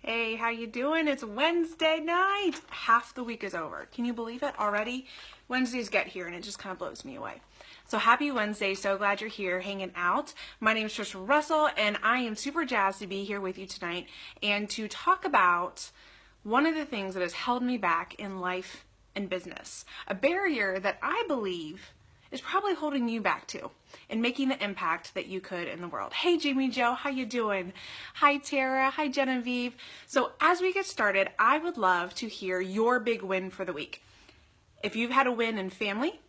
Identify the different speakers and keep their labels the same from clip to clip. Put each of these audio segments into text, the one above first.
Speaker 1: Hey, how you doing? It's Wednesday night. Half the week is over. Can you believe it already? Wednesdays get here and it just kind of blows me away. So happy Wednesday. So glad you're here hanging out. My name is Trisha Russell and I am super jazzed to be here with you tonight and to talk about one of the things that has held me back in life and business. A barrier that I believe is probably holding you back too and making the impact that you could in the world. Hey Jamie Joe, how you doing? Hi Tara, hi Genevieve. So as we get started, I would love to hear your big win for the week. If you've had a win in family,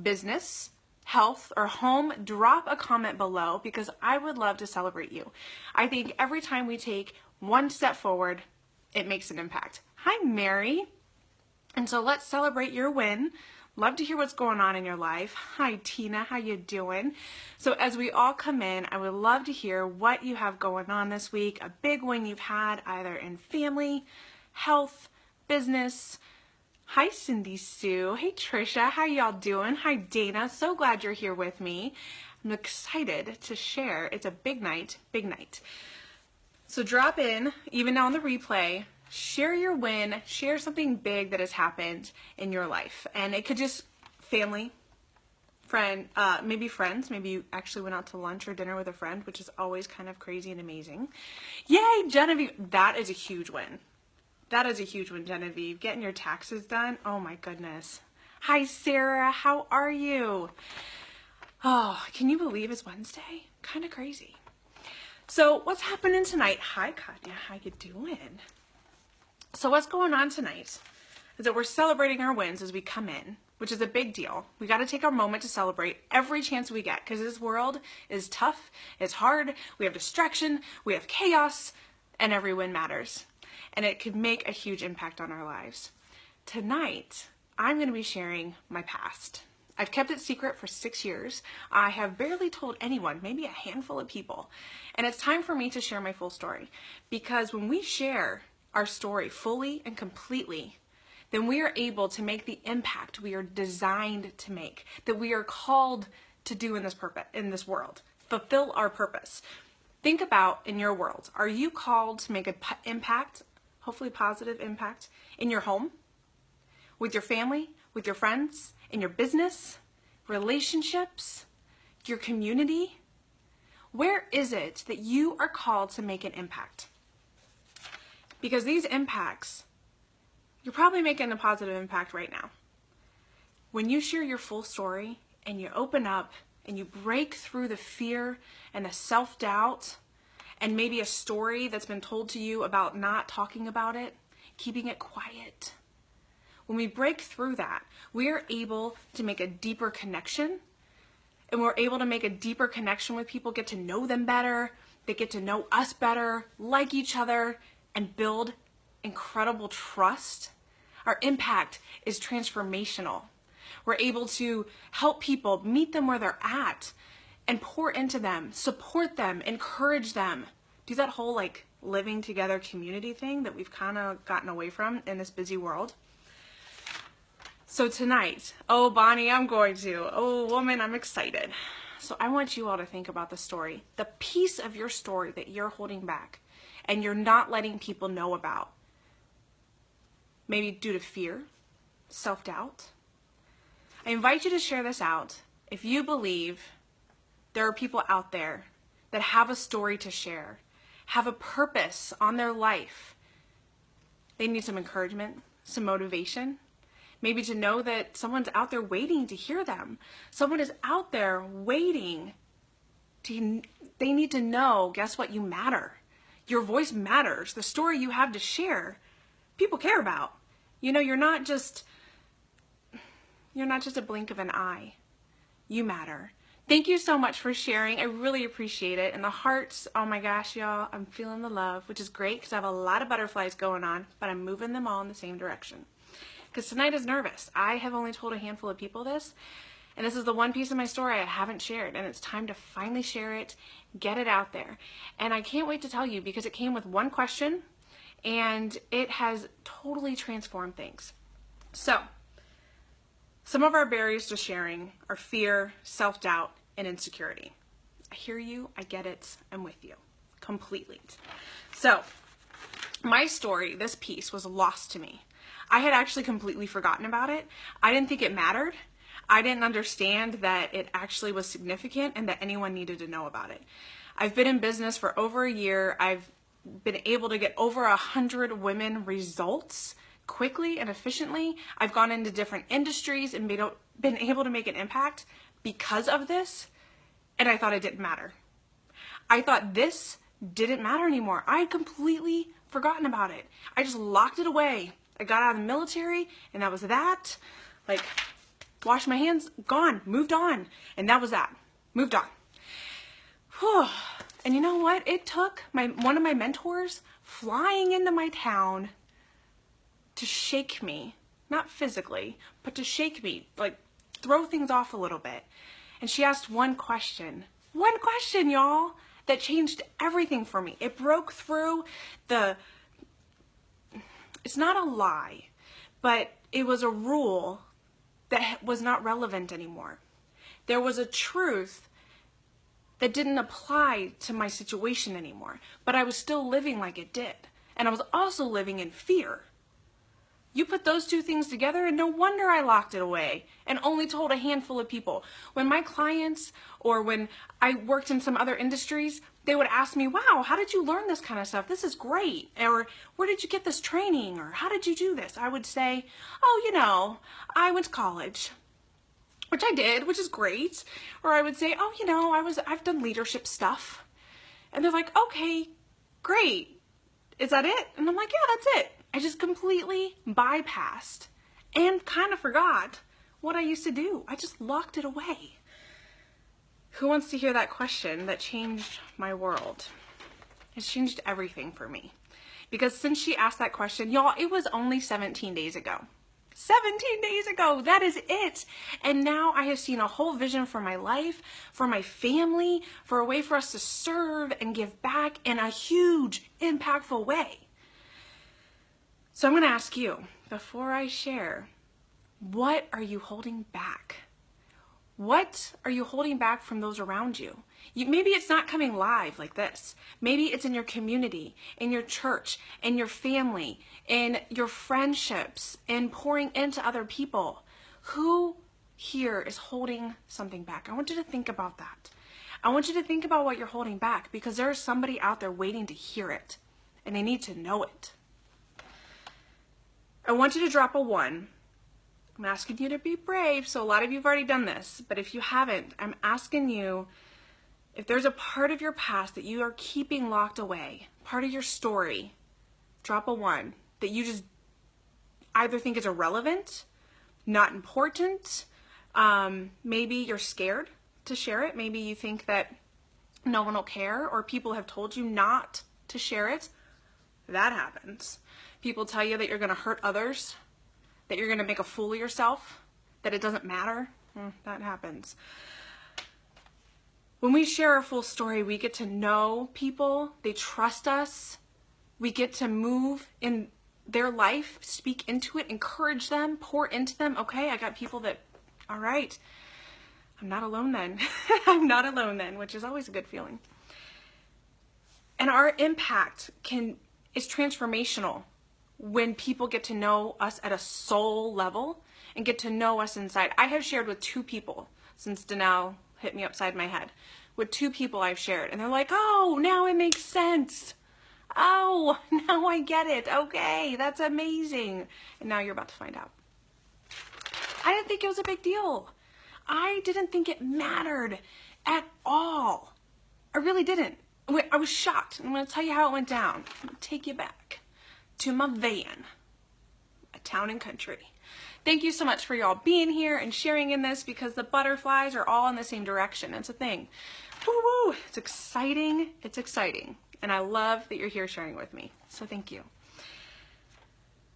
Speaker 1: business, health, or home, drop a comment below because I would love to celebrate you. I think every time we take one step forward, it makes an impact. Hi Mary. And so let's celebrate your win. Love to hear what's going on in your life. Hi Tina, how you doing? So as we all come in, I would love to hear what you have going on this week, a big win you've had either in family, health, business. Hi Cindy Sue, hey Trisha, how y'all doing? Hi Dana, so glad you're here with me. I'm excited to share. It's a big night, big night. So drop in, even now on the replay, share your win, share something big that has happened in your life. And it could just family, friend, maybe friends. Maybe you actually went out to lunch or dinner with a friend, which is always kind of crazy and amazing. Yay, Genevieve. That is a huge win. That is a huge win, Genevieve. Getting your taxes done. Oh my goodness. Hi, Sarah. How are you? Oh, can you believe it's Wednesday? Kind of crazy. So what's happening tonight? Hi, Katya. How you doing? So what's going on tonight is that we're celebrating our wins as we come in, which is a big deal. We got to take our moment to celebrate every chance we get because this world is tough, it's hard, we have distraction, we have chaos, and every win matters. And it could make a huge impact on our lives. Tonight, I'm going to be sharing my past. I've kept it secret for 6 years. I have barely told anyone, maybe a handful of people. And it's time for me to share my full story because when we share our story fully and completely, then we are able to make the impact we are designed to make, that we are called to do in this world, fulfill our purpose. Think about in your world, are you called to make an impact, hopefully positive impact, in your home, with your family, with your friends, in your business, relationships, your community? Where is it that you are called to make an impact? Because these impacts, you're probably making a positive impact right now. When you share your full story and you open up and you break through the fear and the self-doubt and maybe a story that's been told to you about not talking about it, keeping it quiet. When we break through that, we are able to make a deeper connection, and we're able to make a deeper connection with people, get to know them better, they get to know us better, like each other, and build incredible trust. Our impact is transformational. We're able to help people, meet them where they're at, and pour into them, support them, encourage them. Do that whole like living together community thing that we've kind of gotten away from in this busy world. So tonight, oh Bonnie, I'm going to. Oh woman, I'm excited. So I want you all to think about the story, the piece of your story that you're holding back and you're not letting people know about. Maybe due to fear, self-doubt. I invite you to share this out if you believe there are people out there that have a story to share, have a purpose on their life. They need some encouragement, some motivation, maybe to know that someone's out there waiting to hear them. Someone is out there waiting. They need to know, guess what, you matter. Your voice matters. The story you have to share, people care about. You know, you're not just a blink of an eye. You matter. Thank you so much for sharing. I really appreciate it. And the hearts, oh my gosh, y'all, I'm feeling the love, which is great because I have a lot of butterflies going on, but I'm moving them all in the same direction. Because tonight is nervous. I have only told a handful of people this, and this is the one piece of my story I haven't shared, and it's time to finally share it, get it out there. And I can't wait to tell you because it came with one question, and it has totally transformed things. So, some of our barriers to sharing are fear, self-doubt, and insecurity. I hear you, I get it, I'm with you completely. So, My story, this piece, was lost to me. I had actually completely forgotten about it. I didn't think it mattered. I didn't understand that it actually was significant and that anyone needed to know about it. I've been in business for over a year. I've been able to get over 100 women results quickly and efficiently. I've gone into different industries and been able to make an impact because of this, and I thought it didn't matter. I thought this didn't matter anymore. I had completely forgotten about it. I just locked it away. I got out of the military, and that was that. Like, washed my hands, gone, moved on. And that was that. Moved on. Whew. And you know what? It took one of my mentors flying into my town to shake me. Not physically, but to shake me. Like, throw things off a little bit. And she asked one question. One question, y'all, that changed everything for me. It broke through it's not a lie, but it was a rule that was not relevant anymore. There was a truth that didn't apply to my situation anymore, but I was still living like it did. And I was also living in fear. You put those two things together, and no wonder I locked it away and only told a handful of people. When my clients, or when I worked in some other industries, they would ask me, wow, how did you learn this kind of stuff? This is great. Or where did you get this training? Or how did you do this? I would say, oh, I went to college, which I did, which is great. Or I would say, oh, I've done leadership stuff. And they're like, okay, great. Is that it? And I'm like, yeah, that's it. I just completely bypassed and kind of forgot what I used to do. I just locked it away. Who wants to hear that question that changed my world? It's changed everything for me. Because since she asked that question, y'all, it was only 17 days ago. 17 days ago, that is it. And now I have seen a whole vision for my life, for my family, for a way for us to serve and give back in a huge, impactful way. So I'm going to ask you, before I share, what are you holding back? What are you holding back from those around you? Maybe it's not coming live like this. Maybe it's in your community, in your church, in your family, in your friendships, and pouring into other people. Who here is holding something back? I want you to think about that. I want you to think about what you're holding back, because there's somebody out there waiting to hear it, and they need to know it. I want you to drop a 1. I'm asking you to be brave, so a lot of you have already done this, but if you haven't, I'm asking you, if there's a part of your past that you are keeping locked away, part of your story, drop a 1 that you just either think is irrelevant, not important, maybe you're scared to share it, maybe you think that no one will care, or people have told you not to share it. That happens. People tell you that you're going to hurt others, that you're going to make a fool of yourself, that it doesn't matter. That happens. When we share our full story, we get to know people, they trust us, we get to move in their life, speak into it, encourage them, pour into them. Okay, I got people that, all right, I'm not alone then. I'm not alone then, which is always a good feeling. And our impact is transformational when people get to know us at a soul level and get to know us inside. I have shared with 2 people since Danelle hit me upside my head. With 2 people I've shared, and they're like, oh, now it makes sense. Oh, now I get it. Okay, that's amazing. And now you're about to find out. I didn't think it was a big deal. I didn't think it mattered at all. I really didn't. I was shocked. I'm going to tell you how it went down. I'm going to take you back to my van, a town and country. Thank you so much for y'all being here and sharing in this, because the butterflies are all in the same direction. It's a thing. Woo-woo. It's exciting. It's exciting. And I love that you're here sharing with me. So thank you.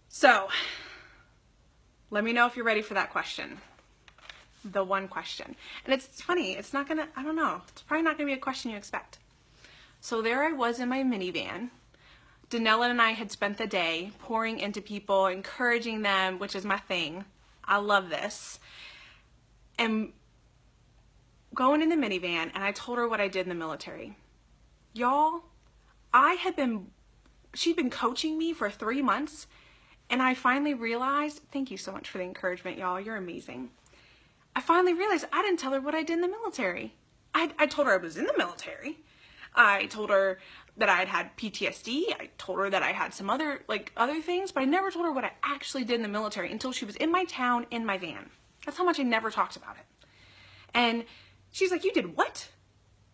Speaker 1: So let me know if you're ready for that question. The one question. And it's funny. It's not going to, I don't know. It's probably not going to be a question you expect. So there I was in my minivan. Danella and I had spent the day pouring into people, encouraging them, which is my thing. I love this. And going in the minivan, and I told her what I did in the military. Y'all, I had been she'd been coaching me for 3 months, and I finally realized, thank you so much for the encouragement, y'all, you're amazing. I finally realized I didn't tell her what I did in the military. I told her I was in the military. I told her that I had PTSD. I told her that I had some other things, but I never told her what I actually did in the military until she was in my town in my van. That's how much I never talked about it. And she's like, "You did what?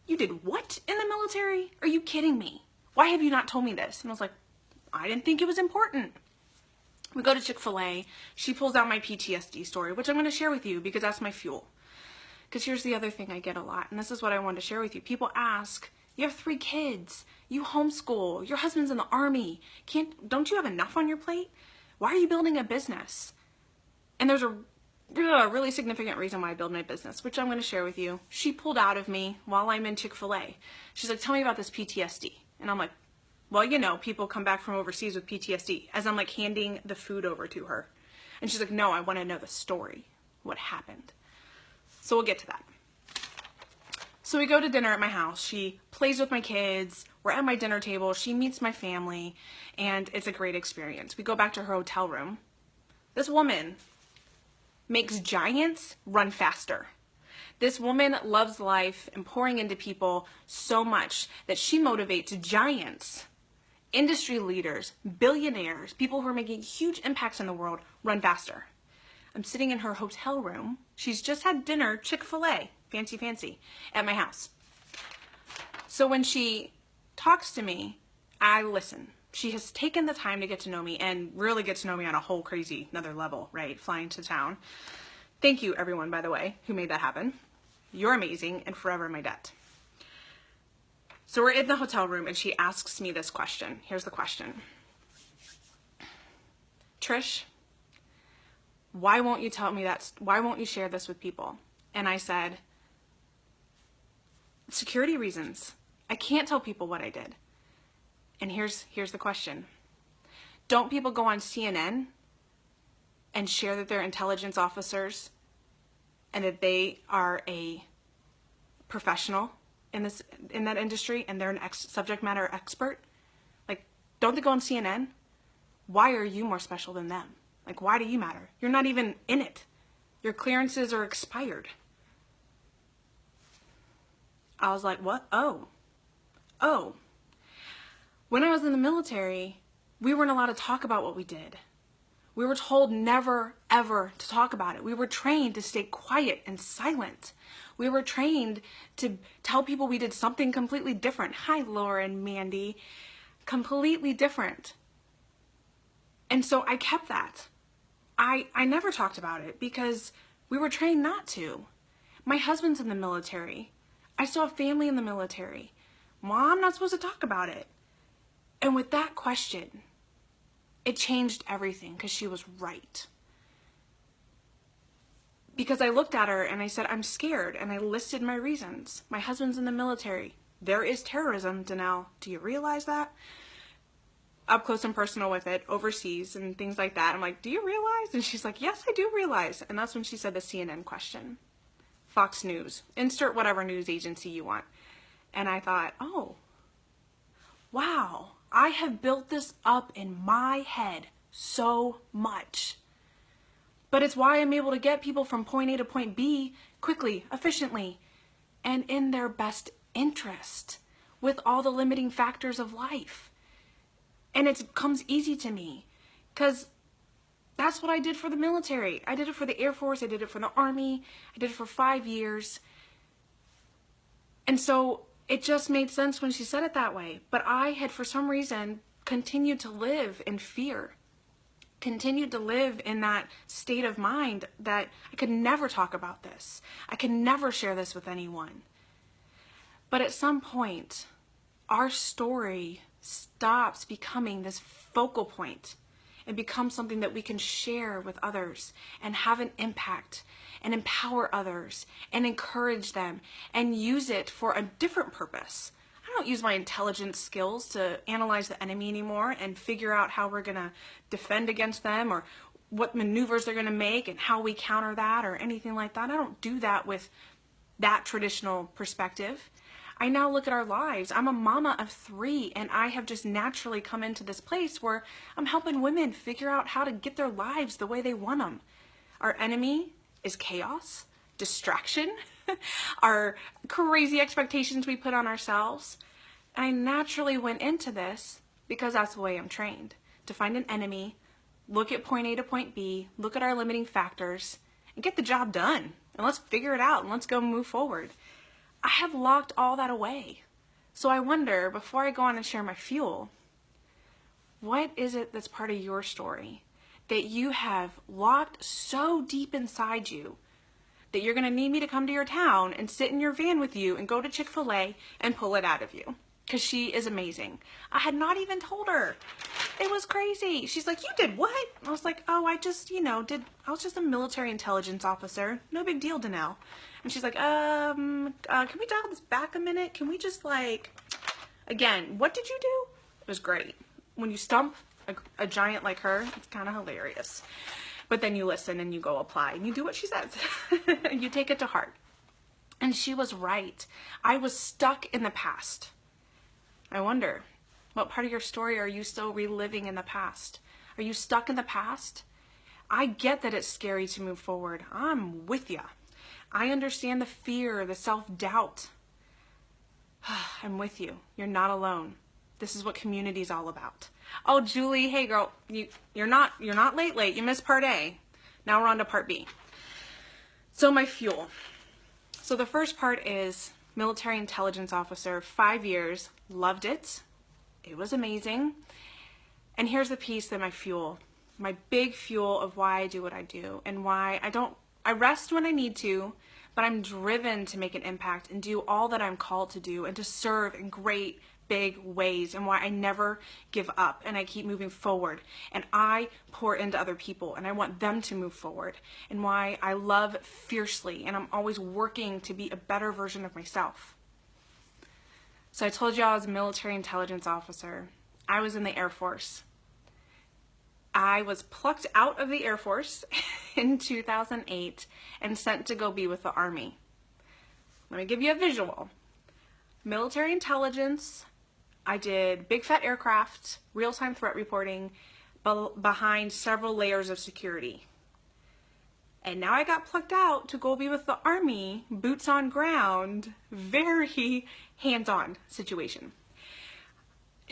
Speaker 1: You did what in the military? Are you kidding me? Why have you not told me this?" And I was like, "I didn't think it was important." We go to Chick-fil-A. She pulls out my PTSD story, which I'm going to share with you because that's my fuel. Because here's the other thing I get a lot, and this is what I wanted to share with you. People ask, "You have 3 kids, you homeschool, your husband's in the army. Don't you have enough on your plate? Why are you building a business?" And there's a really significant reason why I build my business, which I'm going to share with you. She pulled out of me while I'm in Chick-fil-A. She's like, "Tell me about this PTSD." And I'm like, "Well, you know, people come back from overseas with PTSD," as I'm like handing the food over to her. And she's like, "No, I want to know the story, what happened." So we'll get to that. So we go to dinner at my house. She plays with my kids. We're at my dinner table. She meets my family, and it's a great experience. We go back to her hotel room. This woman makes giants run faster. This woman loves life and pouring into people so much that she motivates giants, industry leaders, billionaires, people who are making huge impacts in the world, run faster. I'm sitting in her hotel room. She's just had dinner, Chick-fil-A, fancy, at my house. So when she talks to me, I listen. She has taken the time to get to know me and really get to know me on a whole crazy another level, right? Flying to town. Thank you, everyone, by the way, who made that happen. You're amazing and forever in my debt. So we're in the hotel room and she asks me this question. Here's the question. "Trish, why won't you tell me that? Why won't you share this with people?" And I said, "Security reasons. I can't tell people what I did." And here's the question. Don't people go on CNN and share that they're intelligence officers and that they are a professional in that industry and they're an subject matter expert? Like, don't they go on CNN? Why are you more special than them? Like, why do you matter? You're not even in it. Your clearances are expired. I was like, "What? Oh. When I was in the military, we weren't allowed to talk about what we did. We were told never, ever to talk about it. We were trained to stay quiet and silent. We were trained to tell people we did something completely different." Hi, Laura and Mandy. Completely different. And so I kept that. I never talked about it because we were trained not to. My husband's in the military. I still have family in the military. Well, I'm not supposed to talk about it. And with that question, it changed everything because she was right. Because I looked at her and I said, "I'm scared," and I listed my reasons. My husband's in the military. There is terrorism, Danelle. Do you realize that? Up close and personal with it, overseas and things like that. I'm like, "Do you realize?" And she's like, "Yes, I do realize." And that's when she said the CNN question. Fox News. Insert whatever news agency you want. And I thought, oh, wow, I have built this up in my head so much. But it's why I'm able to get people from point A to point B quickly, efficiently, and in their best interest with all the limiting factors of life. And it comes easy to me because that's what I did for the military. I did it for the Air Force. I did it for the Army. I did it for 5 years. And so it just made sense when she said it that way. But I had, for some reason, continued to live in fear, continued to live in that state of mind that I could never talk about this. I could never share this with anyone. But at some point, our story stops becoming this focal point and becomes something that we can share with others and have an impact and empower others and encourage them and use it for a different purpose. I don't use my intelligence skills to analyze the enemy anymore and figure out how we're going to defend against them or what maneuvers they're going to make and how we counter that or anything like that. I don't do that with that traditional perspective. I now look at our lives. I'm a mama of 3, and I have just naturally come into this place where I'm helping women figure out how to get their lives the way they want them. Our enemy is chaos, distraction, our crazy expectations we put on ourselves. And I naturally went into this because that's the way I'm trained, to find an enemy, look at point A to point B, look at our limiting factors, and get the job done. And let's figure it out and let's go move forward. I have locked all that away. So I wonder, before I go on and share my fuel, what is it that's part of your story that you have locked so deep inside you that you're going to need me to come to your town and sit in your van with you and go to Chick-fil-A and pull it out of you? Because she is amazing. I had not even told her. It was crazy. She's like, you did what? I was like, oh, I just, I was just a military intelligence officer. No big deal, Danelle. And she's like, can we dial this back a minute? Can we just again, what did you do? It was great. When you stump a giant like her, it's kind of hilarious. But then you listen and you go apply and you do what she says. You take it to heart. And she was right. I was stuck in the past. I wonder, what part of your story are you still reliving in the past? Are you stuck in the past? I get that it's scary to move forward. I'm with ya. I understand the fear, the self-doubt. I'm with you. You're not alone. This is what community is all about. Oh, Julie, hey girl, you're not late. You missed part A. Now we're on to part B. So my fuel. So the first part is military intelligence officer, 5 years, loved it. It was amazing. And here's the piece that my fuel, my big fuel of why I do what I do and why I rest when I need to, but I'm driven to make an impact and do all that I'm called to do and to serve in great big ways, and why I never give up and I keep moving forward and I pour into other people and I want them to move forward, and why I love fiercely and I'm always working to be a better version of myself. So I told you I was a military intelligence officer. I was in the Air Force. I was plucked out of the Air Force in 2008 and sent to go be with the Army. Let me give you a visual. Military intelligence. I did big fat aircraft, real-time threat reporting, behind several layers of security. And now I got plucked out to go be with the Army, boots on ground, very hands-on situation.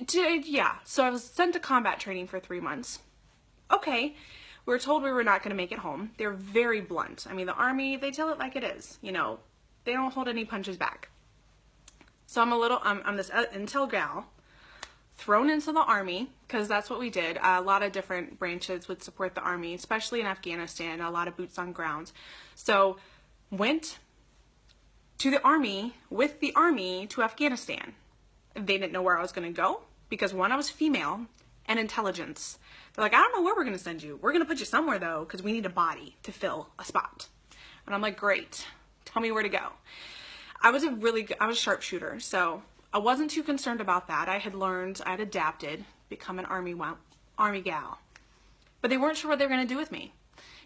Speaker 1: So I was sent to combat training for 3 months. Okay, we were told we were not going to make it home. They're very blunt. I mean, the Army, they tell it like it is. They don't hold any punches back. So I'm this intel gal thrown into the Army, because that's what we did. A lot of different branches would support the Army, especially in Afghanistan, a lot of boots on ground. So went to the Army with the Army to Afghanistan. They didn't know where I was going to go because, one, I was female, and intelligence. They're like, I don't know where we're going to send you. We're going to put you somewhere though, because we need a body to fill a spot. And I'm like, great, tell me where to go. I was a sharpshooter, so I wasn't too concerned about that. I had adapted, become an Army gal. But they weren't sure what they were going to do with me,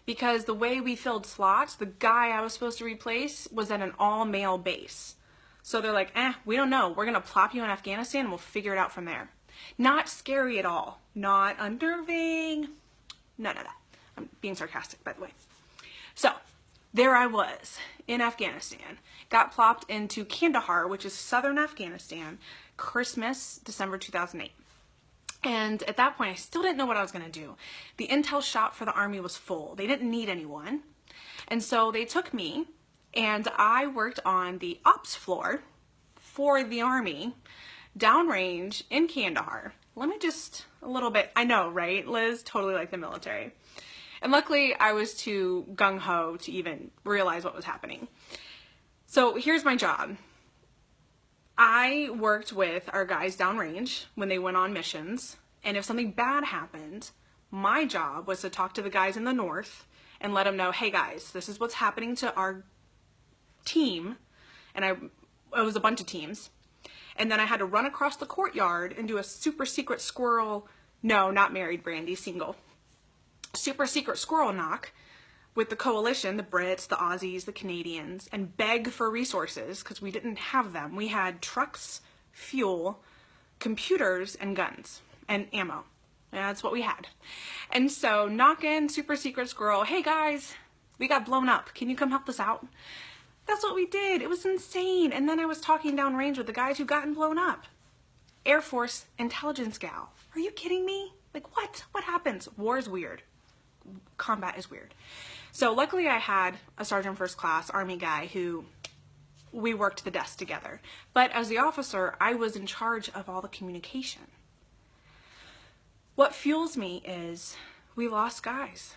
Speaker 1: because the way we filled slots, the guy I was supposed to replace was at an all-male base. So they're like, we don't know. We're going to plop you in Afghanistan and we'll figure it out from there. Not scary at all. Not unnerving. None of that. I'm being sarcastic, by the way. So there I was in Afghanistan, got plopped into Kandahar, which is southern Afghanistan, Christmas, December 2008. And at that point, I still didn't know what I was going to do. The intel shop for the Army was full. They didn't need anyone. And so they took me, and I worked on the ops floor for the Army, downrange in Kandahar. Let me just a little bit, I know, right? Liz, totally like the military. And luckily, I was too gung-ho to even realize what was happening. So here's my job. I worked with our guys downrange when they went on missions, and if something bad happened, my job was to talk to the guys in the north and let them know, hey guys, this is what's happening to our team. And it was a bunch of teams. And then I had to run across the courtyard and do a super secret squirrel, no, not married, Brandy, single. Super secret squirrel knock with the coalition, the Brits, the Aussies, the Canadians, and beg for resources because we didn't have them. We had trucks, fuel, computers, and guns, and ammo. And that's what we had. And so knock in, super secret squirrel, hey guys, we got blown up. Can you come help us out? That's what we did. It was insane. And then I was talking downrange with the guys who gotten blown up. Air Force intelligence gal. Are you kidding me? Like what? What happens? War is weird. Combat is weird. So luckily I had a sergeant first class Army guy who we worked the desk together. But as the officer, I was in charge of all the communication. What fuels me is we lost guys.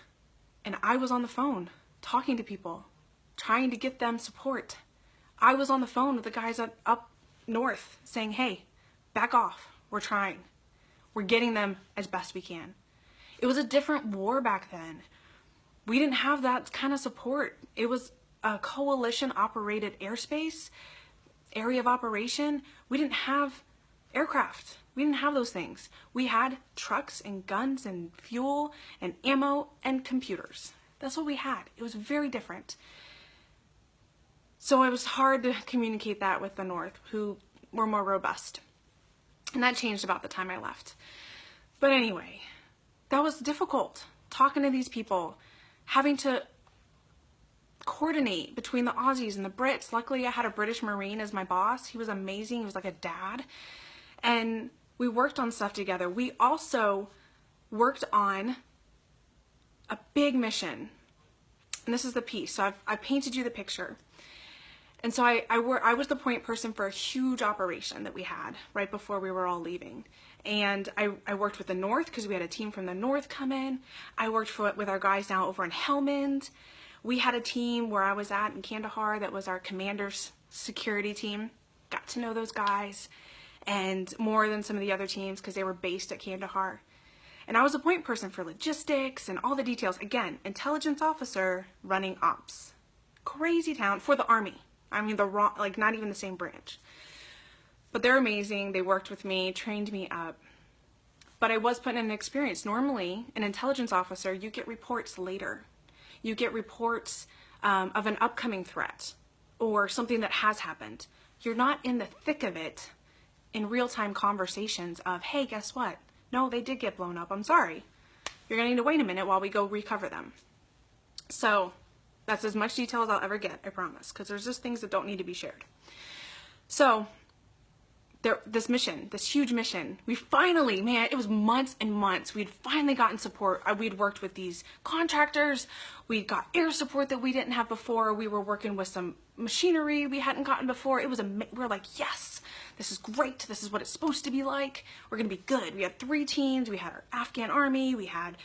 Speaker 1: And I was on the phone talking to people, trying to get them support. I was on the phone with the guys up north saying, hey, back off. We're trying. We're getting them as best we can. It was a different war back then. We didn't have that kind of support. It was a coalition operated airspace, area of operation. We didn't have aircraft. We didn't have those things. We had trucks and guns and fuel and ammo and computers. That's what we had. It was very different. So it was hard to communicate that with the North, who were more robust. And that changed about the time I left. But anyway, that was difficult. Talking to these people, having to coordinate between the Aussies and the Brits. Luckily, I had a British Marine as my boss. He was amazing. He was like a dad. And we worked on stuff together. We also worked on a big mission. And this is the piece. So I painted you the picture. And so I was the point person for a huge operation that we had right before we were all leaving. And I worked with the North because we had a team from the North come in. I worked with our guys now over in Helmand. We had a team where I was at in Kandahar that was our commander's security team. Got to know those guys, and more than some of the other teams because they were based at Kandahar. And I was a point person for logistics and all the details. Again, intelligence officer running ops. Crazy town for the Army. I mean, like not even the same branch. But they're amazing. They worked with me, trained me up. But I was put in an experience. Normally, an intelligence officer, you get reports later. You get reports of an upcoming threat or something that has happened. You're not in the thick of it in real-time conversations of, hey, guess what? No, they did get blown up. I'm sorry. You're going to need to wait a minute while we go recover them. So that's as much detail as I'll ever get, I promise, because there's just things that don't need to be shared. So this mission, this huge mission, we finally, man, it was months and months. We'd finally gotten support. We'd worked with these contractors. We got air support that we didn't have before. We were working with some machinery we hadn't gotten before. It was we were like, yes, this is great. This is what it's supposed to be like. We're going to be good. We had 3 teams. We had our Afghan army. We had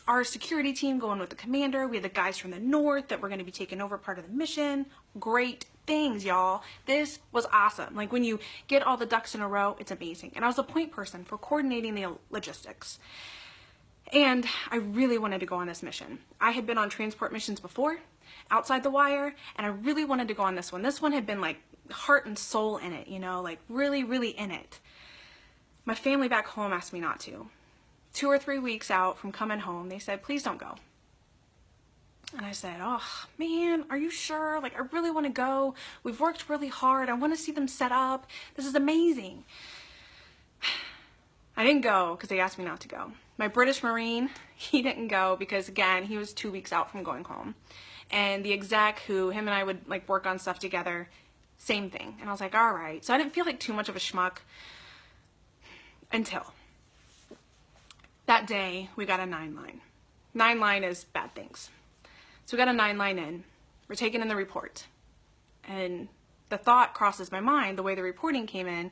Speaker 1: our security team going with the commander. We had the guys from the North that were going to be taking over part of the mission. Great things, y'all. This was awesome. Like when you get all the ducks in a row, it's amazing. And I was a point person for coordinating the logistics. And I really wanted to go on this mission. I had been on transport missions before, outside the wire, and I really wanted to go on this one. This one had been like heart and soul in it, you know, like really, really in it. My family back home asked me not to. 2 or 3 weeks out from coming home, they said, please don't go. And I said, oh man, are you sure? Like, I really want to go. We've worked really hard. I want to see them set up. This is amazing. I didn't go because they asked me not to go. My British Marine, he didn't go because, again, he was 2 weeks out from going home. And the exec who, him and I would like work on stuff together, same thing. And I was like, all right. So I didn't feel like too much of a schmuck until that day we got a 9-line. 9-line is bad things. So we got a 9-line in. We're taking in the report. And the thought crosses my mind, the way the reporting came in,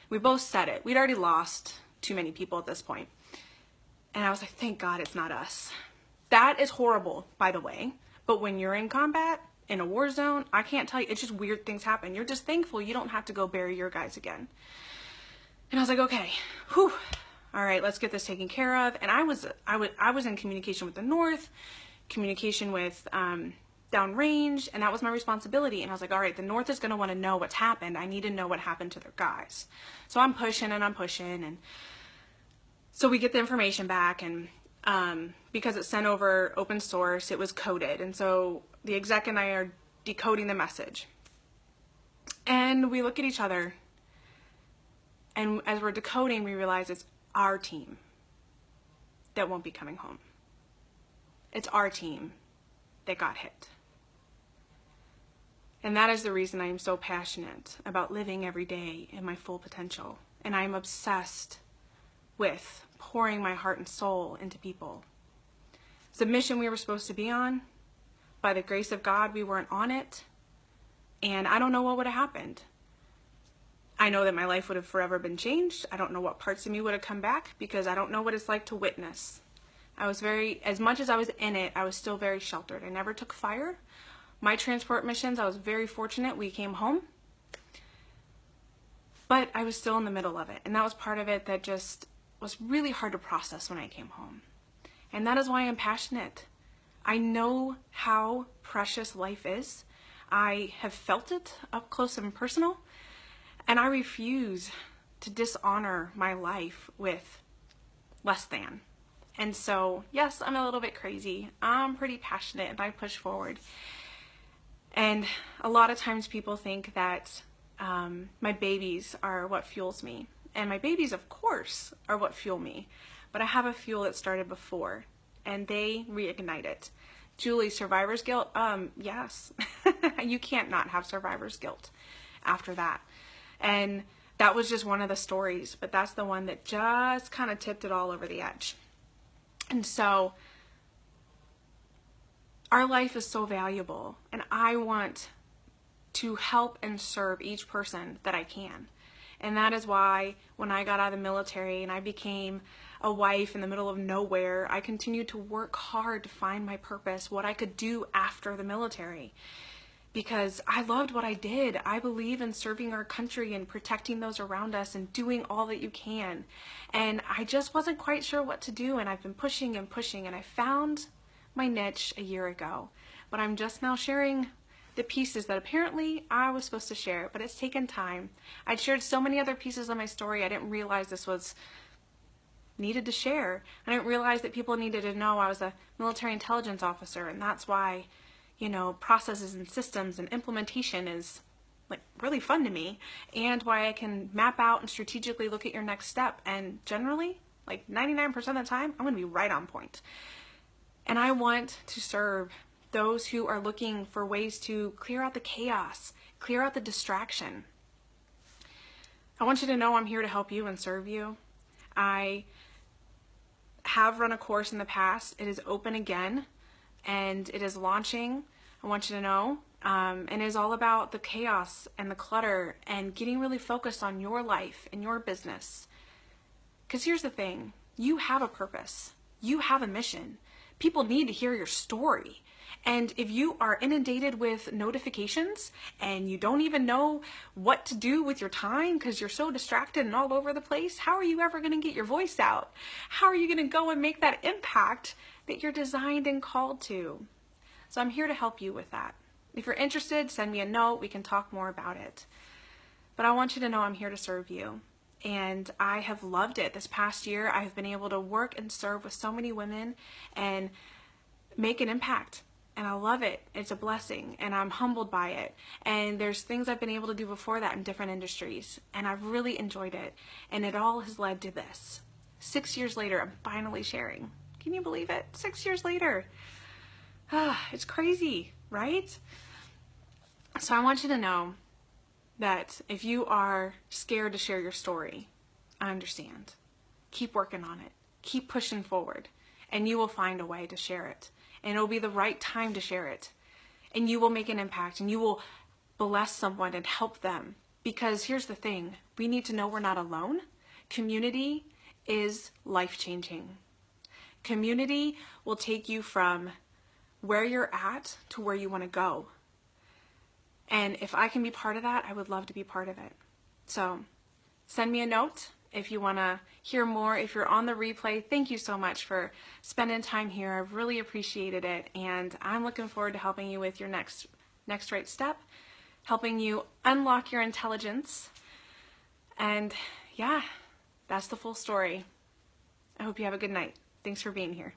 Speaker 1: we both said it. We'd already lost too many people at this point. And I was like, thank God it's not us. That is horrible, by the way. But when you're in combat, in a war zone, I can't tell you, it's just weird things happen. You're just thankful you don't have to go bury your guys again. And I was like, okay, whew, all right, let's get this taken care of. And I was in communication with the North, communication with downrange, and that was my responsibility. And I was like, all right, the North is going to want to know what's happened. I need to know what happened to their guys. So I'm pushing and I'm pushing, and so we get the information back, and because it's sent over open source, it was coded. And so the exec and I are decoding the message. And we look at each other, and as we're decoding, we realize it's our team that won't be coming home. It's our team that got hit. And that is the reason I am so passionate about living every day in my full potential. And I'm obsessed with pouring my heart and soul into people. It's a mission we were supposed to be on. By the grace of God, we weren't on it. And I don't know what would have happened. I know that my life would have forever been changed. I don't know what parts of me would have come back because I don't know what it's like to witness. As much as I was in it, I was still very sheltered. I never took fire. My transport missions, I was very fortunate. We came home. But I was still in the middle of it. And that was part of it that just was really hard to process when I came home. And that is why I'm passionate. I know how precious life is. I have felt it up close and personal. And I refuse to dishonor my life with less than. And so, yes, I'm a little bit crazy. I'm pretty passionate and I push forward. And a lot of times people think that my babies are what fuels me. And my babies, of course, are what fuel me. But I have a fuel that started before, and they reignite it. Julie, survivor's guilt? Yes. You can't not have survivor's guilt after that. And that was just one of the stories, but that's the one that just kind of tipped it all over the edge. And so our life is so valuable, and I want to help and serve each person that I can. And that is why when I got out of the military and I became a wife in the middle of nowhere, I continued to work hard to find my purpose, what I could do after the military. Because I loved what I did. I believe in serving our country and protecting those around us and doing all that you can. And I just wasn't quite sure what to do, and I've been pushing and pushing, and I found my niche a year ago. But I'm just now sharing the pieces that apparently I was supposed to share, but it's taken time. I'd shared so many other pieces of my story, I didn't realize this was needed to share. I didn't realize that people needed to know I was a military intelligence officer, and that's why, you know, processes and systems and implementation is like really fun to me, and why I can map out and strategically look at your next step, and generally, like 99% of the time, I'm going to be right on point. And I want to serve those who are looking for ways to clear out the chaos, clear out the distraction. I want you to know I'm here to help you and serve you. I have run a course in the past. It is open again, and it is launching. I want you to know. And it is all about the chaos and the clutter and getting really focused on your life and your business. Because here's the thing. You have a purpose. You have a mission. People need to hear your story. And if you are inundated with notifications and you don't even know what to do with your time because you're so distracted and all over the place, how are you ever going to get your voice out? How are you going to go and make that impact that you're designed and called to? So I'm here to help you with that. If you're interested, send me a note. We can talk more about it. But I want you to know I'm here to serve you. And I have loved it. This past year, I have been able to work and serve with so many women and make an impact. And I love it. It's a blessing, and I'm humbled by it. And there's things I've been able to do before that in different industries, and I've really enjoyed it. And it all has led to this. 6 years later, I'm finally sharing. Can you believe it? 6 years later. It's crazy, right? So I want you to know that if you are scared to share your story, I understand. Keep working on it. Keep pushing forward, and you will find a way to share it. And it'll be the right time to share it. And you will make an impact, and you will bless someone and help them. Because here's the thing. We need to know we're not alone. Community is life-changing. Community will take you from where you're at to where you want to go. And if I can be part of that, I would love to be part of it. So send me a note if you want to hear more. If you're on the replay, thank you so much for spending time here. I've really appreciated it, and I'm looking forward to helping you with your next right step, helping you unlock your intelligence. And yeah, that's the full story. I hope you have a good night. Thanks for being here.